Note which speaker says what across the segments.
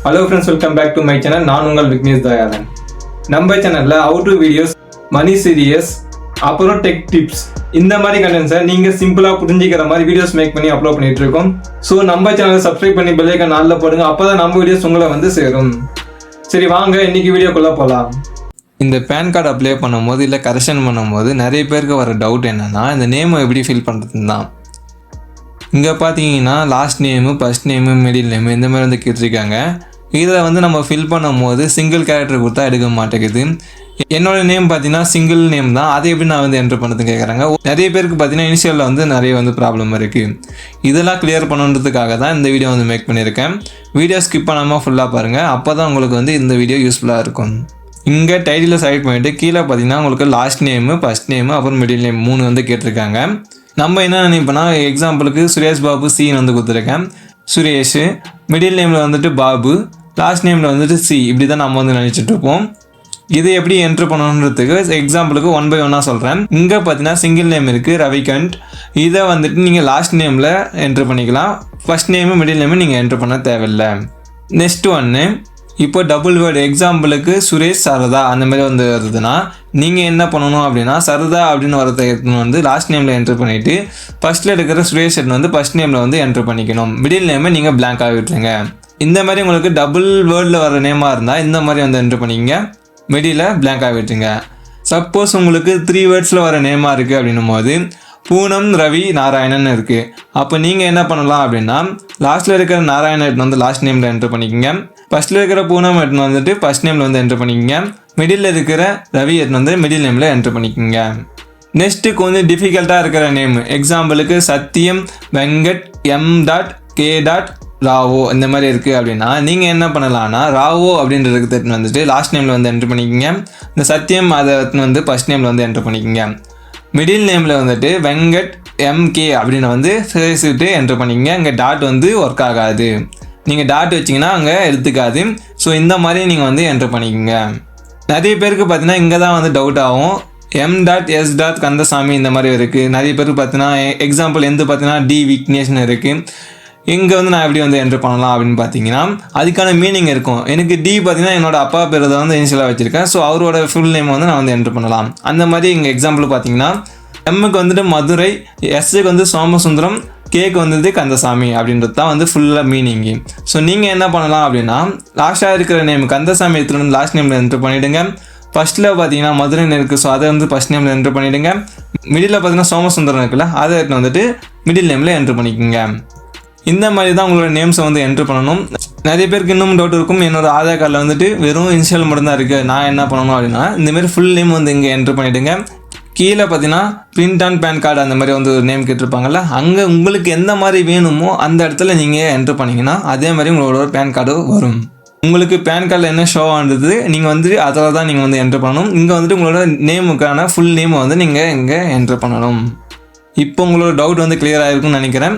Speaker 1: Hello friends, welcome back to my channel. நான் உங்கள் விக்னேஷ் தயாளன். நம்ம சேனல்ல how to videos, money series, அப்புறம் டெக் டிப்ஸ் இந்த மாதிரி கண்டென்ட்ஸை நீங்க சிம்பிளா புரிஞ்சிக்கிற மாதிரி வீடியோஸ் மேக் பண்ணி அப்லோட் பண்ணிட்டு இருக்கோம். ஸோ நம்ம சேனலை சப்ஸ்கிரைப் பண்ணி பெல் ஐகான் ஆல்ல போடுங்க. அப்பதான் நம்ம வீடியோஸ் உங்களை வந்து சேரும். சரி வாங்க இன்னைக்கு வீடியோக்குள்ள போலாம். இந்த பேன் கார்டு அப்ளை பண்ணும்போது இல்லை கரெக்ஷன் பண்ணும்போது நிறைய பேருக்கு வர டவுட் என்னன்னா இந்த நேமை எப்படி ஃபில் பண்ணுறதுன்னு தான். இங்கே பார்த்தீங்கன்னா last name, first name, middle name இந்த மாதிரி வந்து கேட்டிருக்காங்க. இதில் வந்து நம்ம ஃபில் பண்ணும்போது சிங்கிள் கேரக்டர் கொடுத்தா எடுக்க மாட்டேங்குது. என்னோட நேம் பார்த்தீங்கன்னா சிங்கிள் நேம் தான், அதை எப்படி நான் வந்து என்ட்ரு பண்ணது கேட்குறாங்க. நிறைய பேருக்கு பார்த்தீங்கன்னா இனிஷியலில் வந்து நிறைய வந்து ப்ராப்ளம் இருக்குது. இதெல்லாம் கிளியர் பண்ணுறதுக்காக தான் இந்த வீடியோ வந்து மேக் பண்ணியிருக்கேன். வீடியோ ஸ்கிப் பண்ணாமல் ஃபுல்லாக பாருங்கள், அப்போ தான் உங்களுக்கு வந்து இந்த வீடியோ யூஸ்ஃபுல்லாக இருக்கும். இங்கே டைட்டில் செலக்ட் பண்ணிவிட்டு கீழே பார்த்தீங்கன்னா உங்களுக்கு லாஸ்ட் நேமு, ஃபர்ஸ்ட் நேமு, அப்புறம் மிடில் நேம் 3 வந்து கேட்டிருக்காங்க. நம்ம என்ன நினைப்போம்னா எக்ஸாம்பிளுக்கு சுரேஷ் பாபு சீன் வந்து கொடுத்துருக்கேன். சுரேஷ் மிடில் நேமில் வந்துட்டு பாபு, லாஸ்ட் நேமில் வந்துட்டு சி, இப்படி தான் நம்ம வந்து நினச்சிட்ருப்போம். இது எப்படி என்ட்ரு பண்ணணுன்றதுக்கு எக்ஸாம்பிளுக்கு 1 by 1 சொல்கிறேன். இங்கே பார்த்தீங்கன்னா சிங்கிள் நேம் இருக்குது ரவிகண்ட். இதை வந்துட்டு நீங்கள் லாஸ்ட் நேமில் என்ட்ரு பண்ணிக்கலாம். ஃபர்ஸ்ட் நேமு மிடில் நேமு நீங்கள் என்ட்ரு பண்ண தேவையில்லை. நெக்ஸ்ட் ஒன்று, இப்போ டபுள் வேர்டு எக்ஸாம்பிளுக்கு சுரேஷ் சரதா அந்த மாதிரி வந்து வருதுன்னா நீங்கள் என்ன பண்ணணும் அப்படின்னா சரதா அப்படின்னு வரதை வந்து லாஸ்ட் நேமில் என்ட்ரு பண்ணிவிட்டு ஃபர்ஸ்ட்டில் இருக்கிற சுரேஷ் வந்து ஃபர்ஸ்ட் நேமில் வந்து என்ட்ரு பண்ணிக்கணும். மிடில் நேமை நீங்கள் பிளாங்காக விட்டுருங்க. இந்த மாதிரி உங்களுக்கு டபுள் வேர்டில் வர நேமாக இருந்தால் இந்த மாதிரி வந்து என்ட்ரு பண்ணிக்கங்க, மிடில் பிளாங்காக விட்டுருங்க. சப்போஸ் உங்களுக்கு 3 வேர்ட்ஸில் வர நேமாக இருக்குது அப்படின்னும் போது பூனம், ரவி, நாராயணன் இருக்குது. அப்போ நீங்கள் என்ன பண்ணலாம் அப்படின்னா லாஸ்ட்டில் இருக்கிற நாராயணன் வந்து லாஸ்ட் நேமில் என்ட்ரு பண்ணிக்கோங்க, ஃபர்ஸ்ட்டில் இருக்கிற பூனம் வந்துட்டு ஃபர்ஸ்ட் நேமில் வந்து என்ட்ரு பண்ணிக்கோங்க, மிடில் இருக்கிற ரவி வந்து மிடில் நேமில் என்ட்ரு பண்ணிக்கோங்க. நெக்ஸ்ட்டு கொஞ்சம் டிஃபிகல்ட்டாக இருக்கிற நேம் எக்ஸாம்பிளுக்கு சத்தியம், வெங்கட், M.K. ராவோ இந்த மாதிரி இருக்குது அப்படின்னா நீங்கள் என்ன பண்ணலான்னா ராவோ அப்படின்றதுக்கு வந்துட்டு லாஸ்ட் நேமில் வந்து என்ட்ரு பண்ணிக்கோங்க, இந்த சத்தியம் அதை வந்து ஃபர்ஸ்ட் நேமில் வந்து என்ட்ரு பண்ணிக்கோங்க. மிடில் நேமில் வந்துட்டு வெங்கட், M.K. அப்படின்னு வந்து சேர்த்துட்டு என்ட்ரு பண்ணிக்கோங்க. இங்கே டாட் வந்து ஒர்க் ஆகாது, நீங்கள் டாட் வச்சிங்கன்னா அங்கே எடுத்துக்காது. ஸோ இந்த மாதிரி நீங்கள் வந்து என்ட்ரு பண்ணிக்கோங்க. நிறைய பேருக்கு பார்த்தீங்கன்னா இங்கே தான் வந்து டவுட் ஆகும். M.S. கந்தசாமி இந்த மாதிரி இருக்குது. நிறைய பேருக்கு பார்த்தீங்கன்னா எக்ஸாம்பிள் எந்த பார்த்தீங்கன்னா D விக்னேஷ்னு இருக்குது. இங்கே வந்து நான் எப்படி வந்து என்ட்ரு பண்ணலாம் அப்படின்னு பார்த்தீங்கன்னா அதுக்கான மீனிங் இருக்கும். எனக்கு D பார்த்தீங்கன்னா என்னோட அப்பா பேர் தான் வந்து இனிஷியலாக வச்சுருக்கேன். ஸோ அவரோட ஃபுல் நேம் வந்து நான் வந்து என்ட்ரு பண்ணலாம். அந்த மாதிரி இங்கே எக்ஸாம்பிள் பார்த்தீங்கன்னா M-க்கு வந்துட்டு மதுரை, S-க்கு வந்து சோமசுந்தரம், K-க்கு வந்துட்டு கந்தசாமி அப்படின்றது தான் வந்து ஃபுல்லாக மீனிங்கு. ஸோ நீங்கள் என்ன பண்ணலாம் அப்படின்னா லாஸ்ட்டாக இருக்கிற நேம் கந்தசாமி எடுத்துகிட்டு வந்து லாஸ்ட் நேமில் என்ட்ரு பண்ணிவிடுங்க. ஃபர்ஸ்ட்டில் பார்த்தீங்கன்னா மதுரைன்னு இருக்குது, ஸோ அதை வந்து ஃபர்ஸ்ட் நேமில் என்ட்ரு பண்ணிவிடுங்க. மிடில் பார்த்தீங்கன்னா சோமசுந்தரம் இருக்குல்ல, அதை எடுத்துகிட்டு வந்துட்டு மிடில் நேமில் என்ட்ரு பண்ணிக்கோங்க. இந்த மாதிரி தான் உங்களோட நேம்ஸை வந்து என்ட்ரு பண்ணணும். நிறைய பேருக்கு இன்னும் டவுட் இருக்கும், என்னோட ஆதார் கார்டில் வந்துட்டு வெறும் இனிஷியல் மட்டும்தான் இருக்குது, நான் என்ன பண்ணணும் அப்படின்னா இந்தமாரி ஃபுல் நேம் வந்து இங்கே என்ட்ரு பண்ணிவிடுங்க. கீழே பார்த்தீங்கன்னா பிரிண்ட் ஆன் பேன் கார்டு அந்த மாதிரி வந்து ஒரு நேம் கேட்டிருப்பாங்கல்ல, அங்கே உங்களுக்கு எந்த மாதிரி வேணுமோ அந்த இடத்துல நீங்கள் என்ட்ரு பண்ணிங்கன்னா அதே மாதிரி உங்களோட பேன் கார்டு வரும். உங்களுக்கு பேன் கார்டில் என்ன ஷோ ஆனது நீங்கள் வந்து அதில் தான் நீங்கள் வந்து என்ட்ரு பண்ணணும். இங்கே வந்துட்டு உங்களோட நேமுக்கான ஃபுல் நேமை வந்து நீங்கள் இங்கே என்ட்ரு பண்ணணும். இப்போ உங்களோட டவுட் வந்து கிளியர் ஆகிருக்கும்னு நினைக்கிறேன்.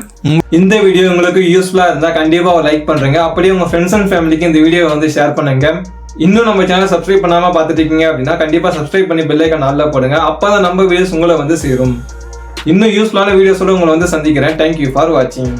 Speaker 1: இந்த வீடியோ உங்களுக்கு யூஸ்ஃபுல்லாக இருந்தால் கண்டிப்பாக லைக் பண்ணுறேங்க. அப்படியே உங்கள் ஃப்ரெண்ட்ஸ் அண்ட் ஃபேமிலிக்கு இந்த வீடியோ வந்து ஷேர் பண்ணுங்க. இன்னும் நம்ம சேனல் சப்ஸ்கிரைப் பண்ணாமல் பார்த்துட்டு இருக்கீங்க அப்படின்னா கண்டிப்பாக சப்ஸ்கிரைப் பண்ணி பெல் ஐகான் ஆல்ல போடுங்க. அப்போ தான் நம்ம வீடியோஸ் உங்களை வந்து சேரும். இன்னும் யூஸ்ஃபுல்லான வீடியோஸோட உங்களை வந்து சந்திக்கிறேன். தேங்க்யூ ஃபார் வாட்சிங்.